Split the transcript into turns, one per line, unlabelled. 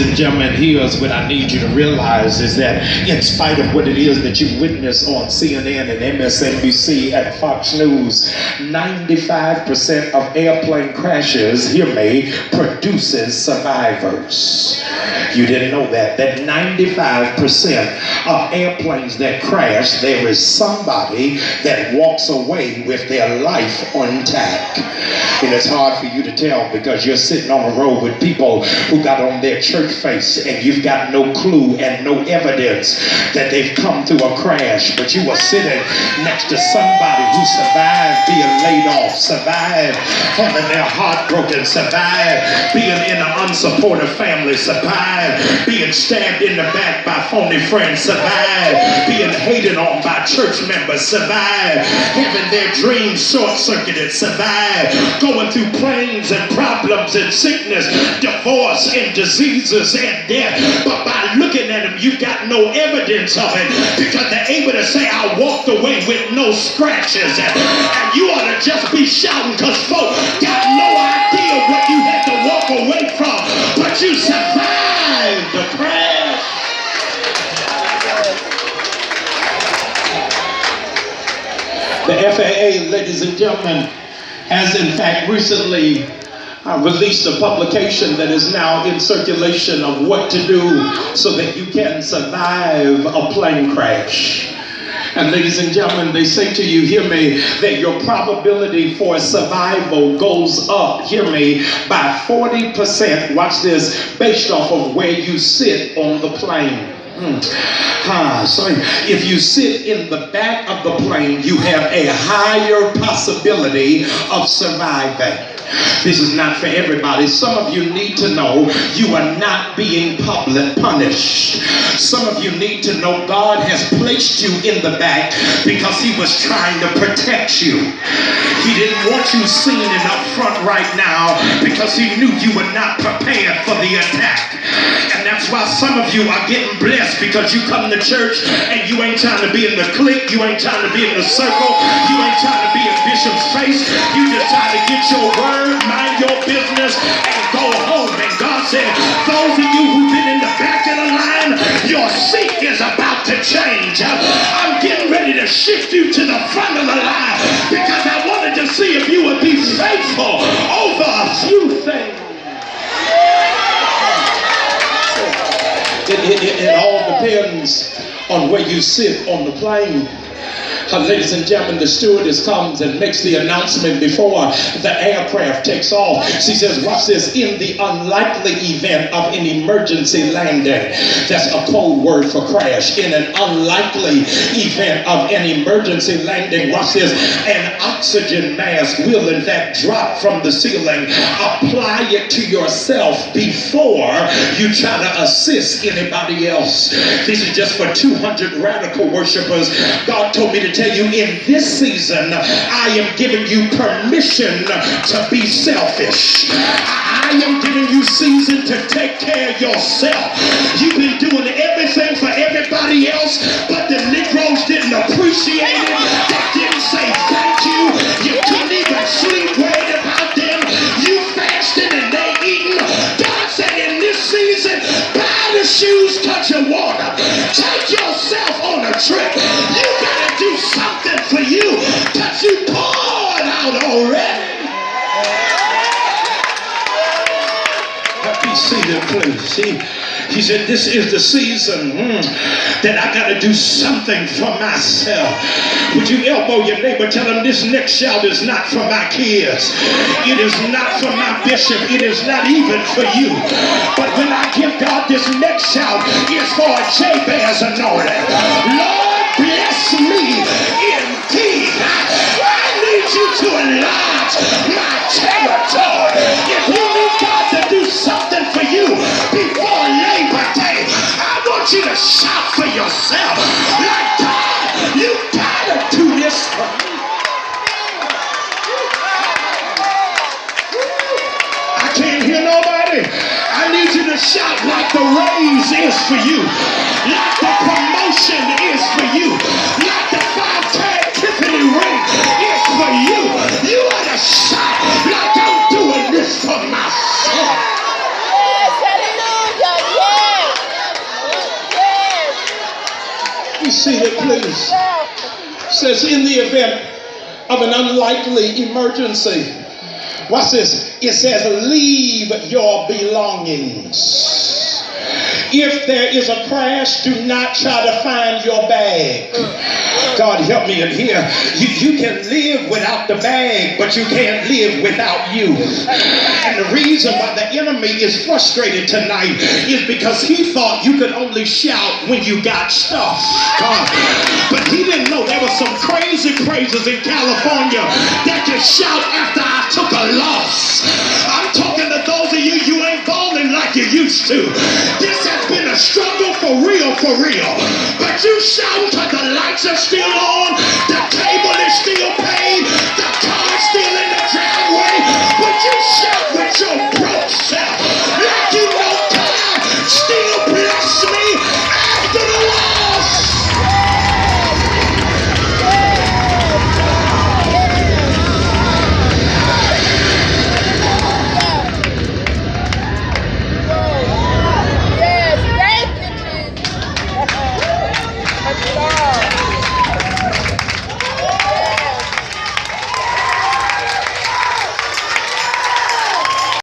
and gentlemen, here's what I need you to realize is that in spite of what it is that you witness on CNN and MSNBC and Fox News, 95% of airplane crashes, hear me, produces survivors. You didn't know that 95% of airplanes that crash, there is somebody that walks away with their life intact. And it's hard for you to tell because you're sitting on a road with people who got on their church face and you've got no clue and no evidence that they've come through a crash, but you were sitting next to somebody who survived being laid off, survived having their heart broken, survived being in an unsupportive family, survived being stabbed in the back by phony friends, survived being hated on by church members, survived having their dreams short-circuited, survived going through pains and problems and sickness, divorce and diseases and death. But by looking at them, you got no evidence of it because they're able to say, I walked away with no scratches. And you ought to just be shouting because folks got no idea what you had to walk away from, but you survived the crash. The FAA, ladies and gentlemen, has in fact recently released a publication that is now in circulation of what to do so that you can survive a plane crash. And ladies and gentlemen, they say to you, hear me, that your probability for survival goes up, hear me, by 40%, watch this, based off of where you sit on the plane. So if you sit in the back of the plane, you have a higher possibility of surviving. This is not for everybody. Some of you need to know you are not being public punished. Some of you need to know God has placed you in the back because he was trying to protect you. He didn't want you seen and up front right now because he knew you were not prepared for the attack. And that's why some of you are getting blessed because you come to church and you ain't trying to be in the clique, you ain't trying to be in the circle, you ain't trying to be in Bishop's face, you just trying to get your word, mind your business, and go home. And God said, those of you who've been in the back of the line, your seat is about to change. I'm getting ready to shift you to the front of the line because I wanted to see if you would be faithful over a few things. It all depends on where you sit on the plane. Ladies and gentlemen, the stewardess comes and makes the announcement before the aircraft takes off. She says, watch this, in the unlikely event of an emergency landing. That's a code word for crash. In an unlikely event of an emergency landing, watch this, an oxygen mask will in fact drop from the ceiling. Apply it to yourself before you try to assist anybody else. This is just for 200 radical worshipers. God told me to tell you, in this season, I am giving you permission to be selfish. I am giving you season to take care of yourself. You've been doing everything for everybody else, but the Negroes didn't appreciate it. They didn't say thank you. You couldn't even sleep worried about them. You fasted and they eating. God said in this season, buy the shoes, touch your water. Take yourself on a trip. You gotta do something for you because you poured out already. Be seated, please. He said, this is the season that I got to do something for myself. Would you elbow your neighbor, tell him this next shout is not for my kids. It is not for my bishop. It is not even for you. But when I give God this next shout, it's for a Jabez anointing. Lord, bless me indeed. I need you to enlarge my territory. If you need God to do something for you before Labor Day, I want you to shout for yourself. Like, God, you gotta do this for me. I can't hear nobody. I need you to shout like the raise is for you, like the promotion is for you, like the 5-tag Tiffany ring is for you. You ought to shout like I'm doing this for myself.
Yes, hallelujah.
Be seated, please. Says, in the event of an unlikely emergency, watch this. It says, leave your belongings. If there is a crash, do not try to find your bag. God help me in here. You can live without the bag, but you can't live without you. And the reason why the enemy is frustrated tonight is because he thought you could only shout when you got stuff. But he didn't know there were some crazy praisers in California that can shout after I took a loss. I'm talking to those of you, you ain't balling like you used to. This has been a struggle for real, but you shout because the lights are still